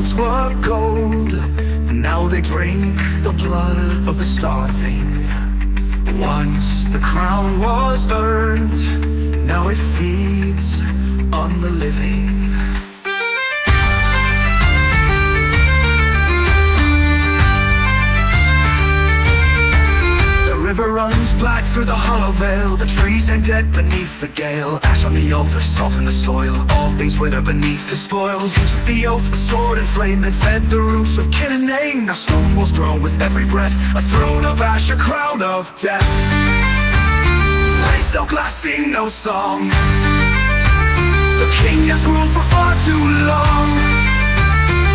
fields were gold. Now they drink the blood of the starving. Once the crown was earned, now it feeds on the living. The river runs black through the hollow vale. The trees hang dead beneath the gale. Ash on the altar, salt in the soil. All things wither beneath the spoil. Kings of the oath, the sword and flame, that fed the roots of kin and name. Now stone walls grow with every breath. A throne of ash, a crown of death. Raised no glass, sing no song. The king has ruled for far too long.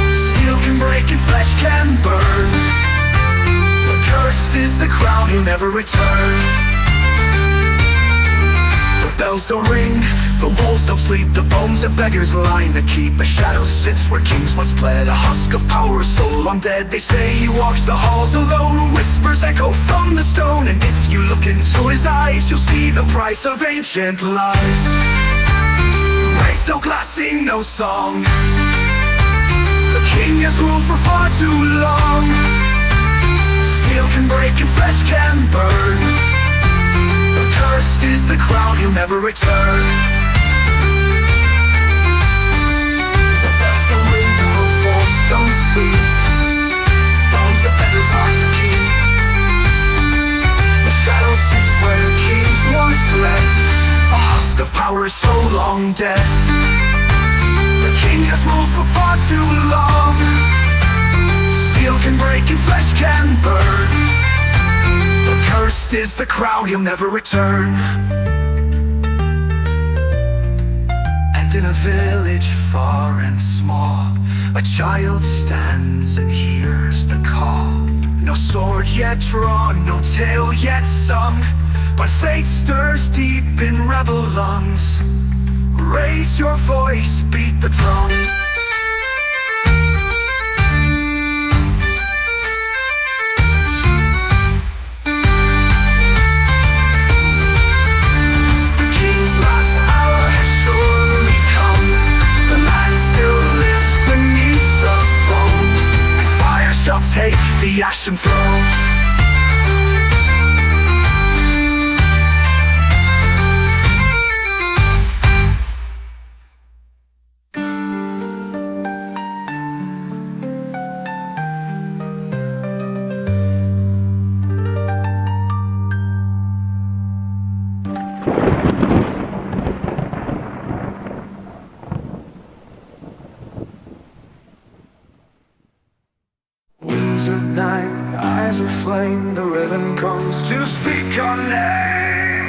Steel can break and flesh can burn. Cursed is the crown, he'll never return. The bells don't ring, the wolves don't sleep. The bones of beggars line to keep. A shadow sits where kings once bled. A husk of power, a soul long dead. They say he walks the halls alone. Whispers echo from the stone. And if you look into his eyes, you'll see the price of ancient lies. Raise no glass, sing no song. The king has ruled for far too long. Steel can break and flesh can burn. But cursed is the crown, he'll never return. The bells don't ring, the reforms don't sleep. Bones of beggars are the king. The shadow sits where kings once bled. A husk of power so long dead. The king has ruled for far too long. Steel can break and flesh can burn. But cursed is the crown, he'll never return. And in a village far and small, a child stands and hears the call. No sword yet drawn, no tale yet sung, but fate stirs deep in rebel lungs. Raise your voice, beat the drum. Take the Ashen Throne. At night, eyes of flame, the ribbon comes to speak your name.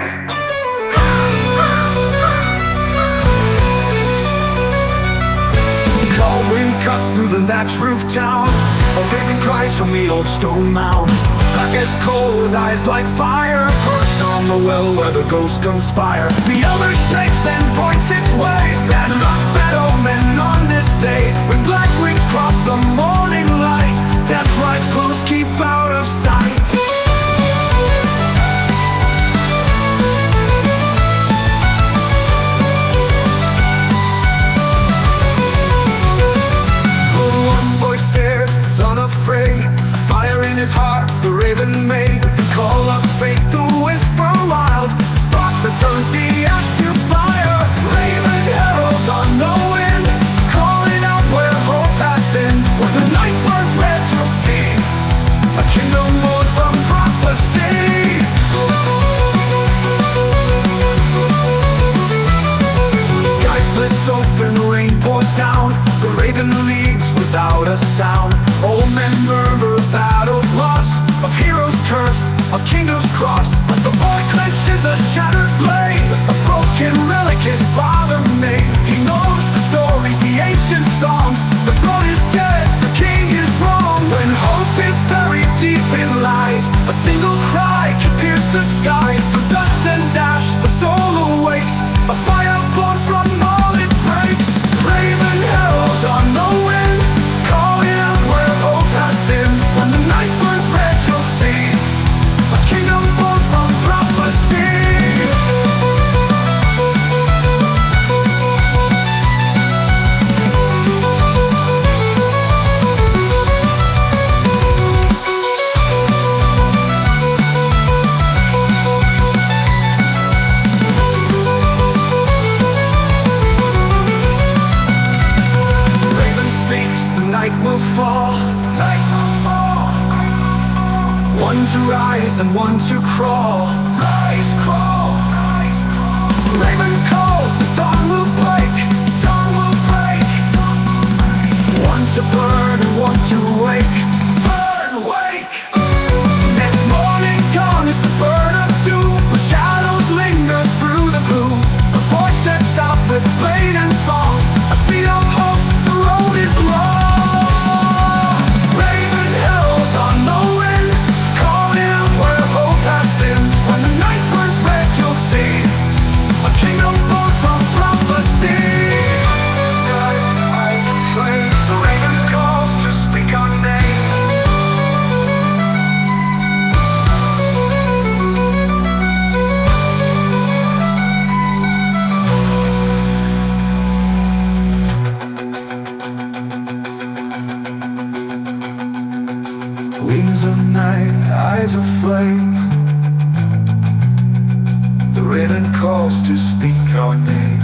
Cold wind cuts through the thatched roof town. A raven cries from the old stone mound. Black as coal with eyes like fire, perched on the well where the ghosts conspire. The elder shakes and points its way. Bad luck, bad omen on this day, when black wings cross the morning light. Death rides close, keep out of sight. The one voice stared, is unafraid. A fire in his heart, the raven made. The call of fate, the whisper wild. Spark that turns the ash to fire. Raven heralds on the wind, calling out where hope has been. When the night burns red, you'll see a kingdom born from prophecy. The sky splits open, rain pours down. The raven leaves without a sound. Old men murmur of battles lost, of heroes cursed, of kingdoms crossed. But the boy clenches a shattered blade. A broken relic his father made. He knows the stories, the ancient songs. The throne is dead, the king is wrong. When hope is buried deep in lies, a single cry can pierce the sky. From dust and ash, the soul awakes. A fire born from all it breaks. Raven herald on the wind, calling out where hope has been. When the night burns red, you'll see a kingdom born from prophecy. night will fall. Night will fall. One to rise and one to crawl. Rise, crawl. Raven calls, the dawn will break. Dawn will break. One to burn and one to wake. Burn, wake. Next morning gone is the burn of doom, but shadows linger through the gloom. The voice sets out with blade and song. A seed of hope, the road is long. Raven herald on the wind, call him where hope has been. When the night burns red, you'll see a kingdom born from prophecy. Eyes of flame, the raven calls to speak our name. Wings of night, eyes of flame. The raven calls to speak our name.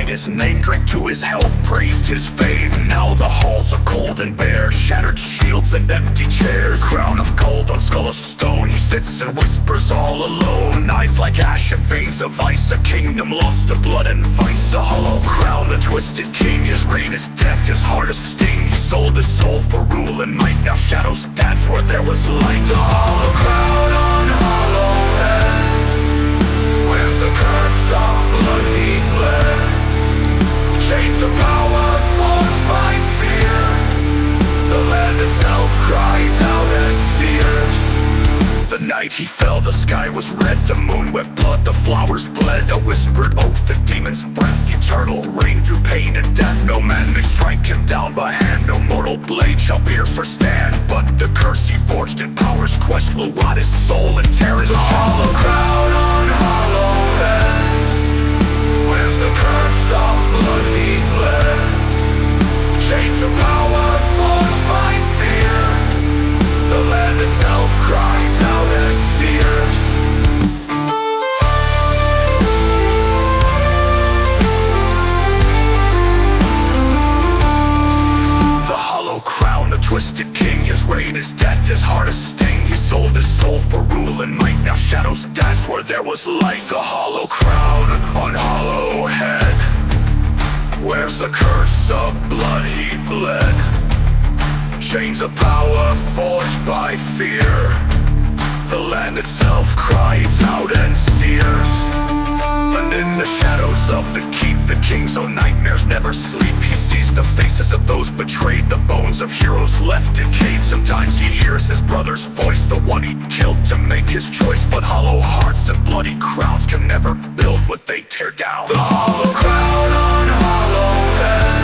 His name, drank to his health, praised his fame. Now the halls are cold and bare, shattered shields and empty chairs. Crown of gold on skull of stone, he sits and whispers all alone. Eyes like ashen, veins of ice, a kingdom lost to blood and vice. A hollow crown, a twisted king, his reign is death, his heart a sting. He sold his soul for rule and might, now shadows dance where there was light. A hollow crown on hollow head, where's the curse of blood he bled? Chains of power forged by fear. The land itself cries out and sears. The night he fell, the sky was red. The moon wept blood, the flowers bled. A whispered oath, the demon's breath. Eternal reign through pain and death. No man may strike him down by hand. No mortal blade shall pierce or stand. But the curse he forged in power's quest will rot his soul and tear his chest. The hollow crown on hollow head, where's the curse of blood he bled? Chains of power forged by fear. The land itself cries out and sears. The hollow crown, a twisted king. His reign is death, his heart a sting. He sold his soul for rule and might. Now shadows dance where there was light. The hollow crown on hollow head, where's the curse of blood he bled? Chains of power forged by fear. The land itself cries out and sears. And in the shadows of the keep, the king's own nightmares never sleep. He sees the faces of those betrayed, the bones of heroes left decayed. Sometimes he hears his brother's voice, the one he killed to make his choice. But hollow hearts and bloody crowns can never build what they tear down. The hollow crown on hollow head,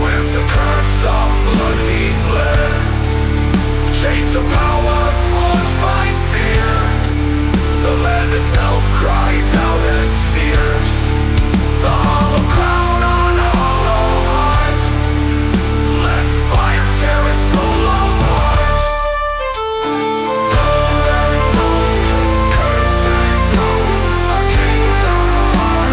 where's the curse of blood he bled? Chains of power forged by fear. The land itself cries out and sears. The hollow crown on hollow heart, let fire tear his soul apart. Curse and go, a kingdom on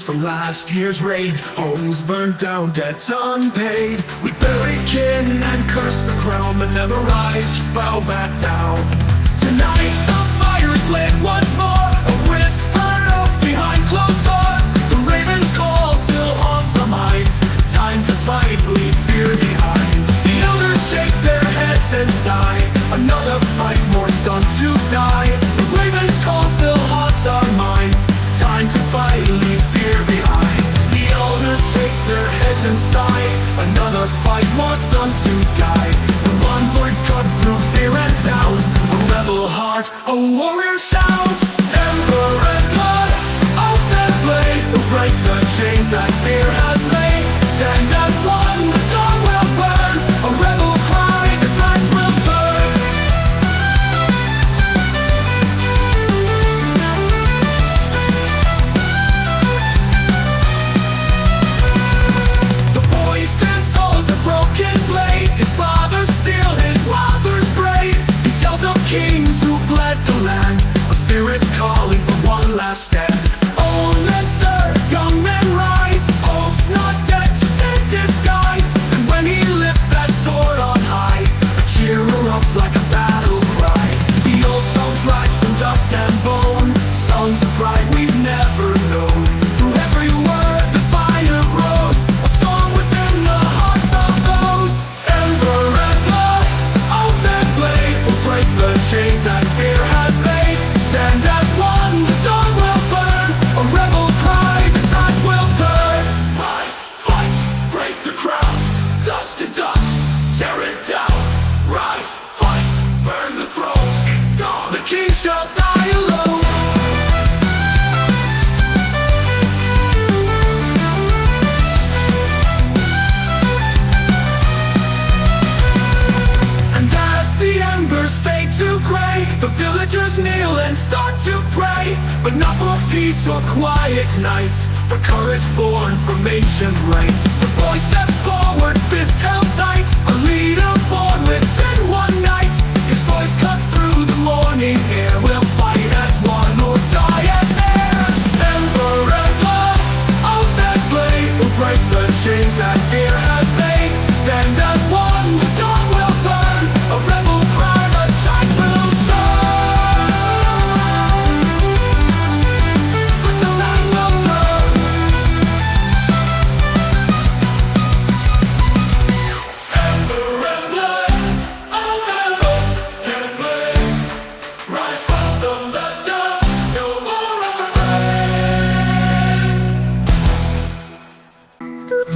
from last year's raid. Homes burned down, debts unpaid. We bury kin and curse the crown, but never rise, just bow back down. Tonight the fire is lit once more, a whisper of behind closed doors. The raven's call still haunts our minds. Time to fight, leave fear behind. The elders shake their heads and sigh. Another fight, more sons to die. The raven's call still haunts our minds. Time to fight, leave fear behind. The elders shake their heads and sigh. Another fight, more sons to die. The one voice cuts through fear and doubt. A rebel heart, a warrior shout. Ember and blood, oath and blade, will break the chains that fear has made. Stand as one, the dawn will burn. A rebel cry, the tides will turn. The boy stands tall with a broken blade. His father's steel, his mother's braid. He tells of kings who bled the land, of spirits calling for one last stand. Old men stir, young men rise. Hope's not dead, just in disguise. And when he lifts that sword on high, a cheer erupts like a battle cry. The old songs rise from dust and bone, songs of pride we've never known. Through every word the fire grows, a storm within the hearts of those. Ember and blood, oath and blade, will break the chains that fear has made. Stand as one, the dawn will burn. A rebel cry, the tides will turn. Rise, fight, break the crown. Dust to dust, tear it down. Rise, fight, burn the throne. It's gone, the king shall die alone. And as the embers fade to gray, the villagers kneel and start to pray. But not for peace or quiet nights, for courage born from ancient rights. The boy steps forward, fists held tight, a leader born within one night. His voice cuts through the morning air. We'll fight as one or die as heirs. Ember and blood, oath and blade, will break the chains that fear has made. Stand as one, the dawn will burn. A rebel cry, the tides will turn. But the tides will turn. Ember and blood, oath and blade, rise from the dust, no more afraid. Through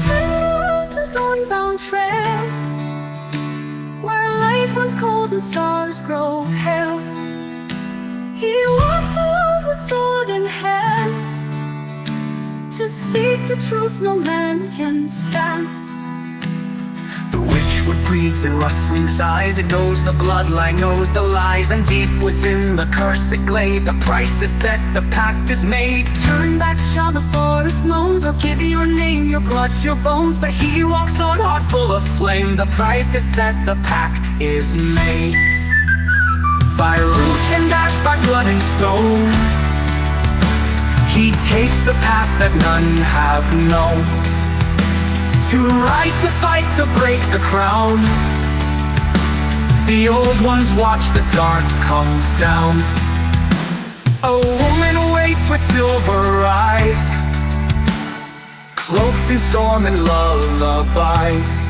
the dawn-bound trail, where light runs cold and stars grow pale, he walks alone with sword in hand, to seek the truth no man can stand. The witchwood breeds in rustling sighs. It knows the bloodline, knows the lies. And deep within the cursed glade, the price is set, the pact is made. Turn back, shall the forest moans, or give your name, your blood, your bones. But he walks on, heart full of flame. The price is set, the pact is made. By root and ash, by blood and stone, he takes the path that none have known. To rise, to fight, to break the crown. The old ones watch, the dark comes down. A woman waits with silver eyes, cloaked in storm and lullabies.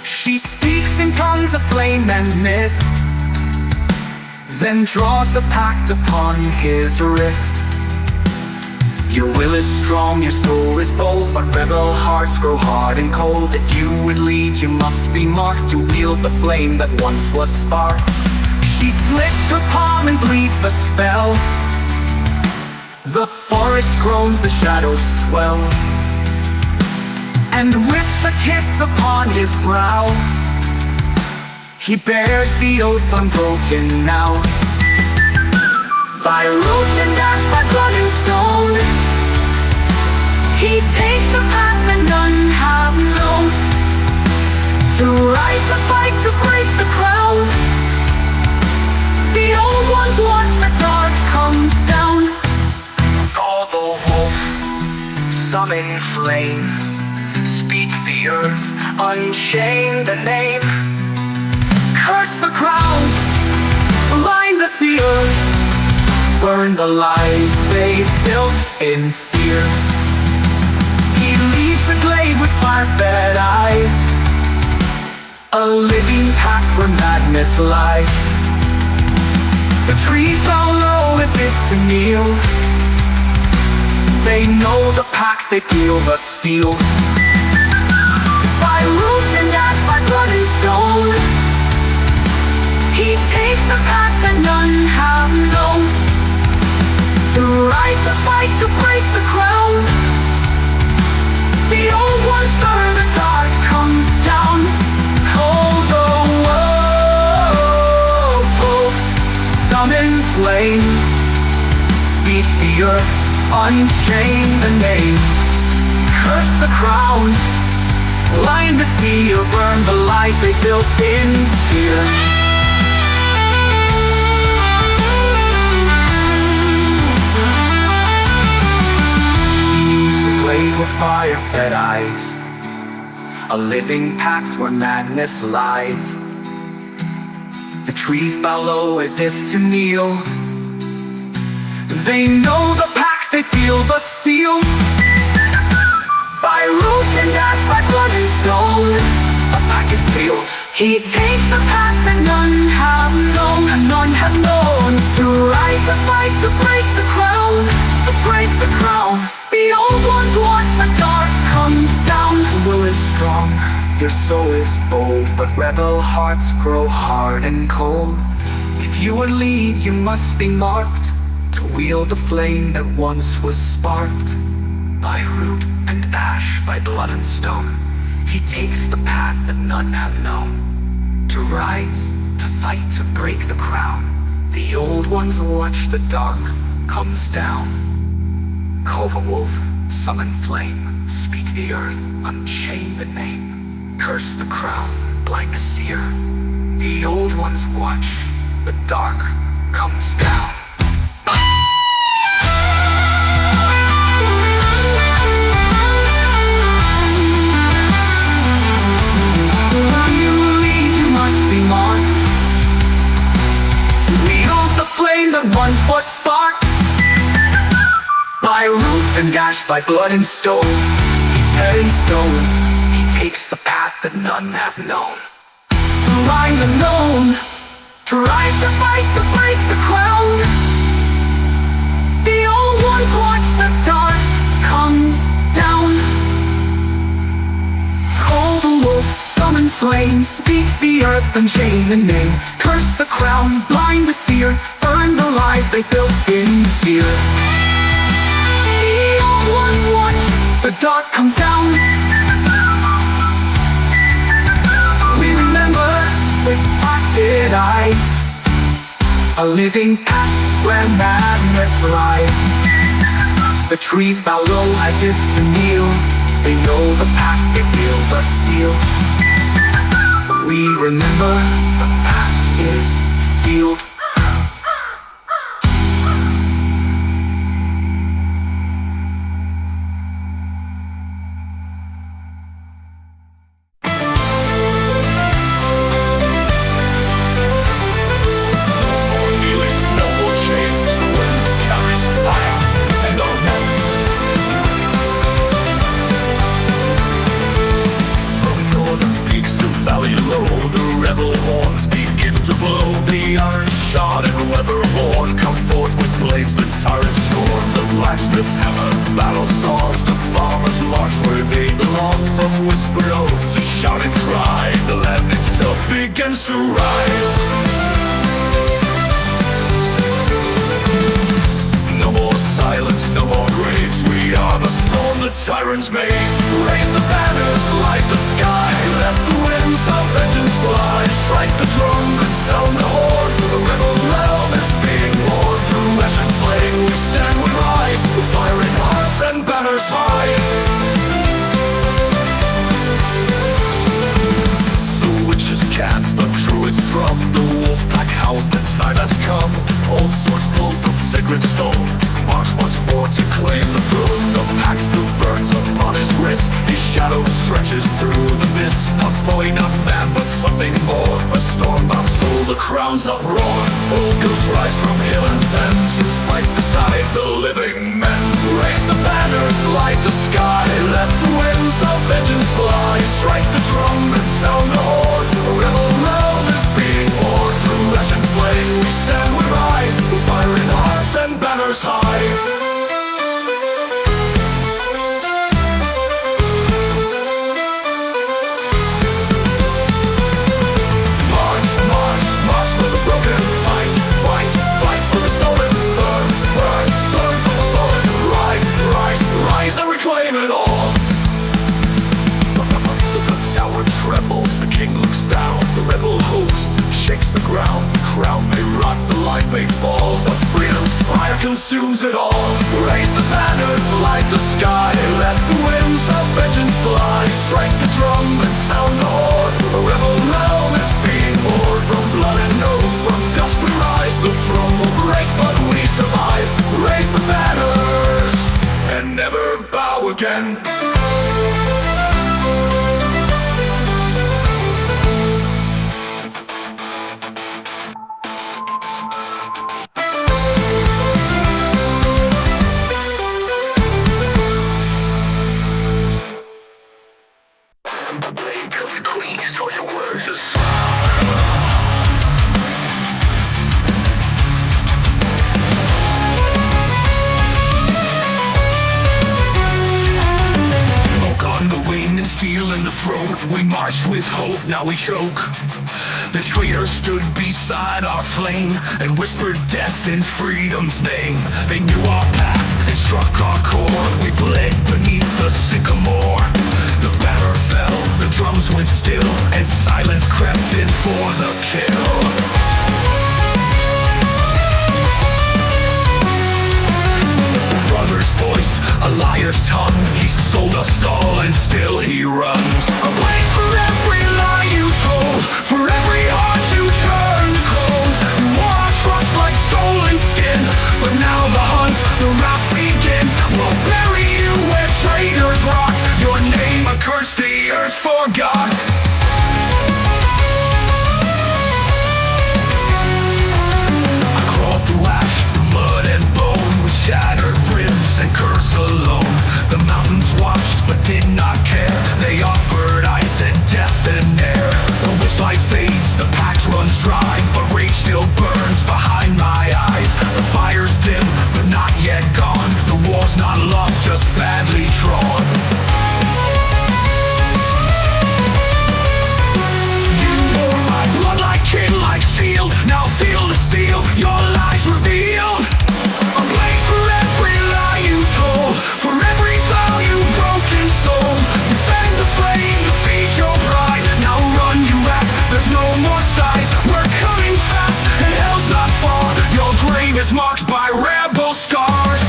She speaks in tongues of flame and mist, then draws the pact upon his wrist. Your will is strong, your soul is bold, but rebel hearts grow hard and cold. If you would lead, you must be marked to wield the flame that once was sparked. She slits her palm and bleeds the spell. The forest groans, the shadows swell, and with a kiss upon his brow, he bears the oath unbroken now. By root and ash, by blood and stone, he takes the path that none have known. To rise, to fight, to break the crown. The old ones watch, the dark comes down. Call the wolf, summon flame. Speak the earth, unchain the name. Curse the crown, blind the seer, burn the lies they built in fear. He leaves the glade with fire-fed eyes, a living pact where madness lies. The trees bow low as if to kneel. They know the pact, they feel the steel. By roots and ash, by blood and stone, he takes the path that none have known. To rise, to fight, to break the crown. The old ones stir, the dark comes down. Call the wolf, summon flame. Speak the earth, unchain the name. Curse the crown, blind the sea, or burn the lies they built in fear. With fire-fed eyes, a living pact where madness lies. The trees bow low as if to kneel. They know the pact, they feel the steel. By roots and ash, by blood and stone, a pact is sealed. He takes the path that none have known, and none have known. To rise, to fight, to break the crown, to break the crown. The old ones watch, the dark comes down. Will is strong, your soul is bold, but rebel hearts grow hard and cold. If you would lead, you must be marked, to wield the flame that once was sparked. By root and ash, by blood and stone, he takes the path that none have known. To rise, to fight, to break the crown. The old ones watch, the dark comes down. Call the wolf, summon flame. Speak the earth, unchain the name. Curse the crown, blind the seer. The old ones watch, the dark comes down. You lead, you must be marked, to wield the flame that once was sparked. By roots and ash, by blood and stone, head and stone, he takes the path that none have known. To line the known, to rise, to fight, to break the crown. The old ones watch, the dark comes down. Call the wolf, summon flame. Speak the earth, unchain the name. Curse the crown, blind the seer, burn the lies they built in fear. Ones watch, the dark comes down. We remember with acted eyes, a living pact where madness lies. The trees bow low as if to kneel. They know the pact, they feel the steel. We remember the pact is sealed. Tyrants may raise the banners, light the sky, let the winds of vengeance fly. Strike the drum and sound the horn, the rebel realm is being born. Through ash and flame we stand, we rise, with fire in hearts and banners high. The witches chant, the druids drum, the wolf pack howls, the time has come. Old swords pull from sacred stone, march once more to claim the throne. The pack still burns up forest. His shadow stretches through the mist. A boy, not man, but something more. A storm-bound soul, the crown's uproar. Old ghosts rise from hill and fen to fight beside the living men. Raise the banners, light the sky. Let the winds of vengeance fly. Strike the drum and sound the horn. A rebel realm is being born. Through ashen flame we stand, we rise. With fire in hearts and banners high. May fall, but freedom's fire consumes it all. Raise the banners, light the sky. Let the winds of vengeance fly. Strike the drum and sound the horn. A rebel realm is being born. From blood and oath, from dust we rise. The throne will break, but we survive. Raise the banners and never bow again. We marched with hope, now we choke. The traitors stood beside our flame and whispered death in freedom's name. They knew our path and struck our core. We bled beneath the sycamore. The banner fell, the drums went still, and silence crept in for the kill. Brother's voice, a liar's tongue. He sold us all and still he runs. A blade for every lie you told, for every heart you turned cold. You wore our trust like stolen skin, but now the hunt, the wrath begins. We'll bury you where traitors rot. Your name a curse the earth forgot. I crawled through ash, through mud and bone, with shattered ribs and curse alone. The mountains watched but did not care. They offered ice and death and air. The witchlight fades, the pact runs dry, but rage still burns behind my eyes. The fire's dim but not yet gone. The war's not lost, just badly drawn. You wore my blood like kin, like shield. Now feel the steel, your lies revealed. A blade for every lie you told, for every vow you broken soul. You fanned the flame to feed your pride. Now run, you act, there's no more sight. We're coming fast and hell's not far. Your grave is marked by rebel scars.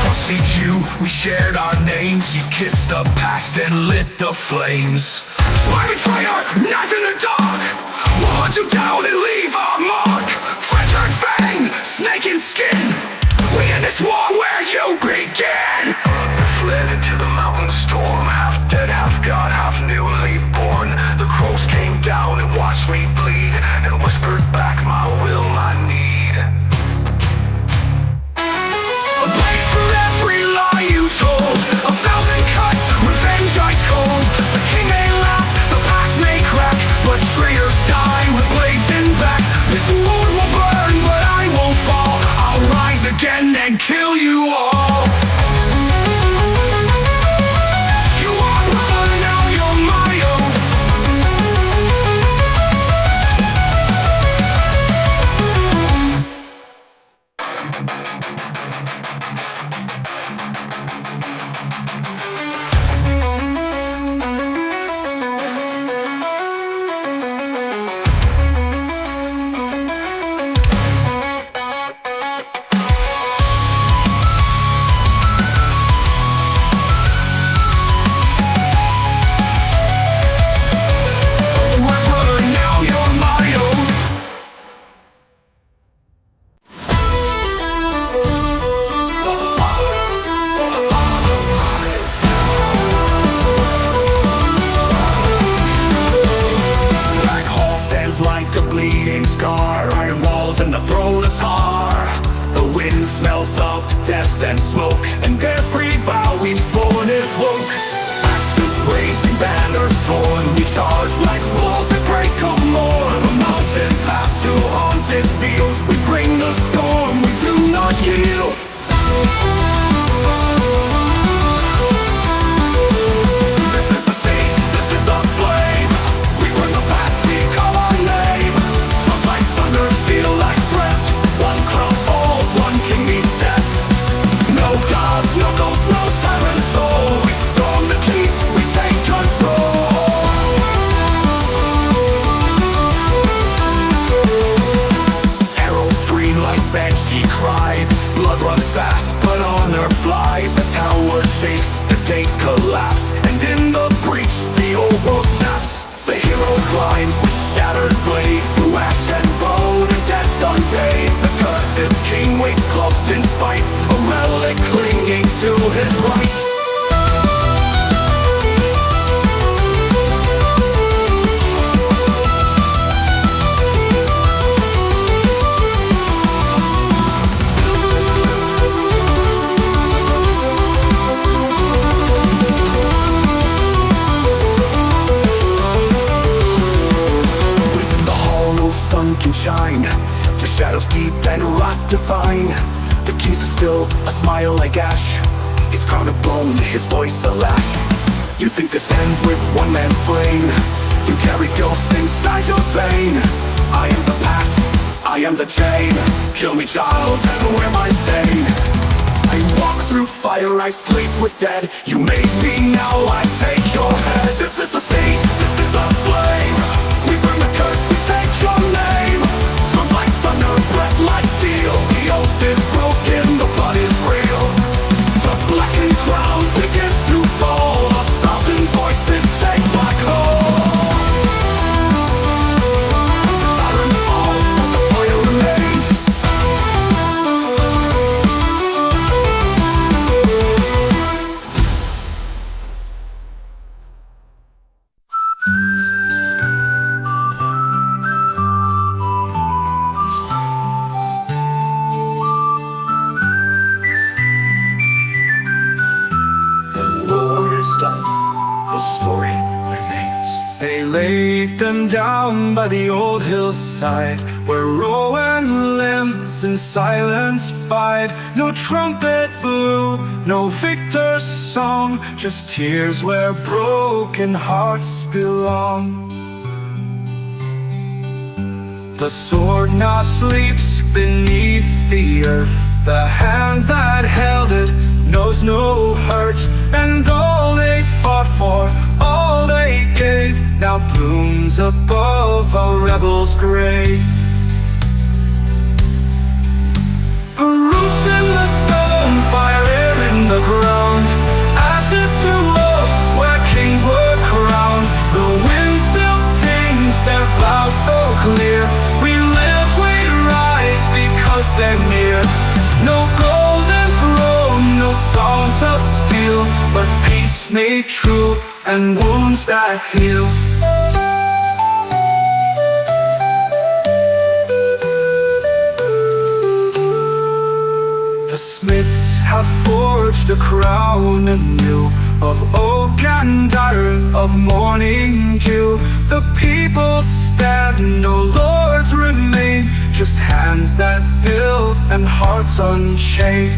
Trusted you, we shared our names. You kissed the pact and lit the flames. Spy betrayer, knife in the dark. We'll hunt you down and leave our mark. Fractured fang, snake in skin. We end this war where you began. Fled into the mountain storm, half dead, half god, half newly born. The crows came down and watched me bleed, and whispered back my will, my need. A blade for every lie you told, 1,000 cuts, revenge ice cold. The king may laugh, the pact may crack, but traitors die with blades in back. This wound will burn, but I won't fall. I'll rise again and kill you all. charge like wolves and break up more. From mountain path to haunted field, we bring the storm, we do not yield. This is the siege, this is the flame. We burn the past, we call our name. Drums like thunder, steel like breath. One crown falls, one king meets death. No gods, no ghosts, no tyrant soul. We storm the keep, we take control. Herald scream like banshee cries. Blood runs fast, but honor flies. The tower shakes, the gates collapse, and in the breach, the old world snaps. The hero climbs with shattered blade, through ash and bone and debts unpaid. The cursed king waits cloaked in spite, a relic clinging to his right. Sun can shine, just shadows deep and rot divine. The keys are still, a smile like ash, his crown of bone, his voice a lash. You think this ends with one man slain? You carry ghosts inside your vein. I am the pact, I am the chain. Kill me, child, and wear my stain. I walk through fire, I sleep with dead. You made me, now I take your head. This is the siege, this is the flame. We burn the curse, we take your name. Drums like thunder, breath like steel. The oath is broken, the blood is real. The blackened crown begins to fall. 1,000 voices shake black hole. The tyrant falls, but the fire remains. The story remains. They laid them down by the old hillside, where rowan limbs in silence bide. No trumpet blew, no victor's song, just tears where broken hearts belong. The sword now sleeps beneath the earth. The hand that held it knows no hurt, and all they fought for, all they gave, now blooms above a rebel's grave. Roots in the stone, fire in the ground, ashes to oaks where kings were crowned. The wind still sings their vows so clear. We live, we rise because they're near. No golden throne, no songs of steel, but peace made true and wounds that heal. The smiths have forged a crown anew, of oak and iron, of morning dew. The people stand, no lords remain, just hands that build and hearts unchained.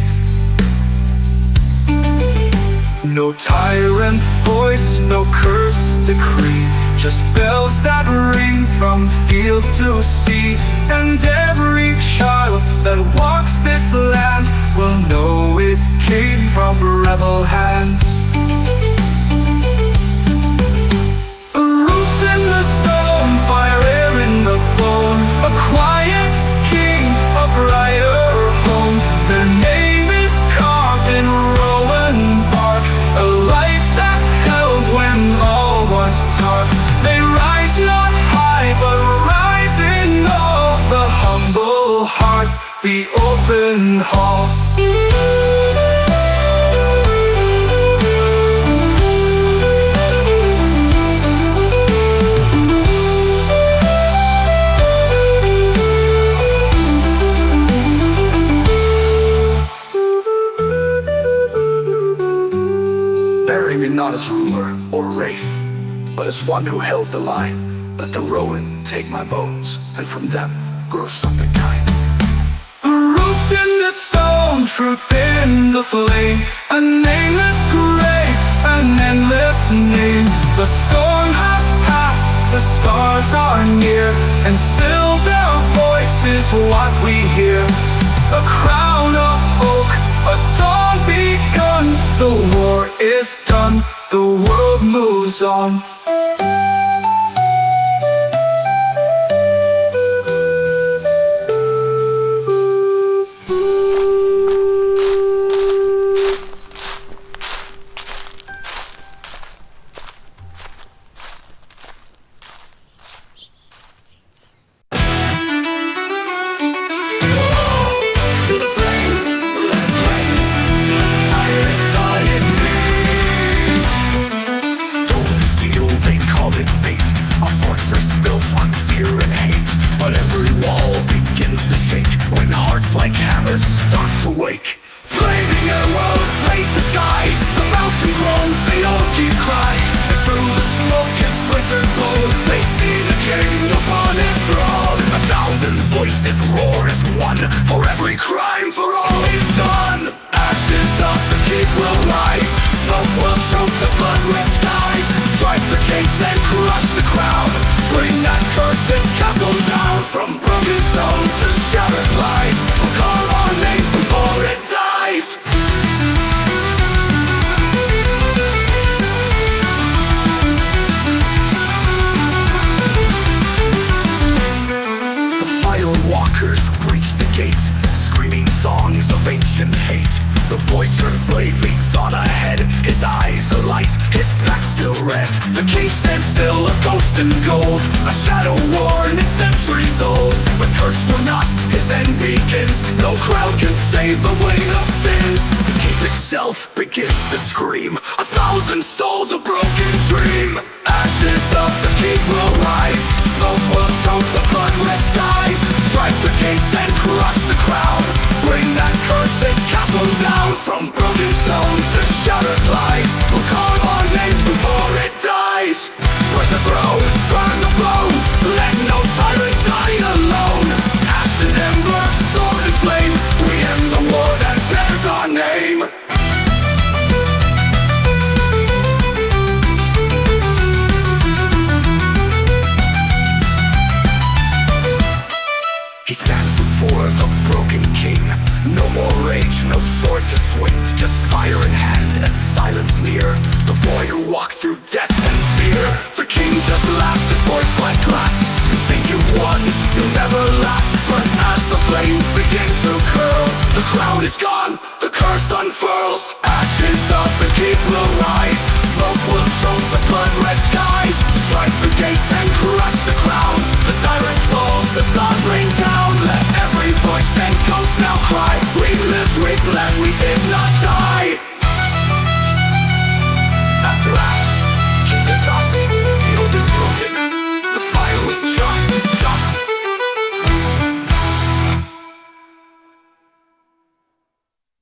No tyrant voice, no curse decree, just bells that ring from field to sea. And every child that walks this land will know it came from rebel hands. Roots in the stone, fire in the bone, a quiet king, a brighter home. Their name is carved in rowan bark, a light that held when all was dark. They rise not high, but rise in awe. The humble heart, the open hall. one who held the line. Let the ruin take my bones, and from them grow something kind. Roots in the stone, truth in the flame, a nameless grave, an endless name. The storm has passed, the stars are near, and still their voice is what we hear. A crown of oak, a dawn begun. The war is done, the world moves on. Like hammers start to wake. Flaming arrows paint the skies. The mountain groans, the orgy cries. And through the smoke and splintered bone, they see the king upon his throne. 1,000 voices roar as one, for every crime, for all he's done. Ashes of the keep will rise. Smoke will choke the blood-red skies. Strike the gates and crush the crowd. Bring that cursed castle down. From broken stone to shattered lies, we'll call our name before it dies. The fire walkers breach the gate, screaming songs of ancient hate. The boy turned blade leaps on ahead. His eyes alight, his back still red. The king stands still, a ghost in gold, a shadow worn and centuries old. But cursed or not, his end begins. No crowd can save the weight of sins. The keep itself begins to scream. 1,000 souls, a broken dream. Ashes of the keep will rise. Smoke will choke the blood-red skies. Strike the gates and crush the crowd. Bring that cursed castle down. From broken stone to shattered lies, we'll carve our names before it dies. Break the throne, burn the bones. Let no tyrant die alone. Ash and ember, sword and flame, we end the war that bears our name. He stands before the broken king. No more rage, no sword to swing. Just fire in hand and silence near. The boy who walked through death and fear. The king just laughs, his voice like glass. You think you've won, you'll never last. But as the flames begin to curl, the crown is gone, the curse unfurls. Ashes of the keep will rise. Smoke will choke the blood-red skies. Strike the gates and crush the crown. The tyrant falls, the stars rain down. Let every voice and ghost now cry. We lived, we bled, we did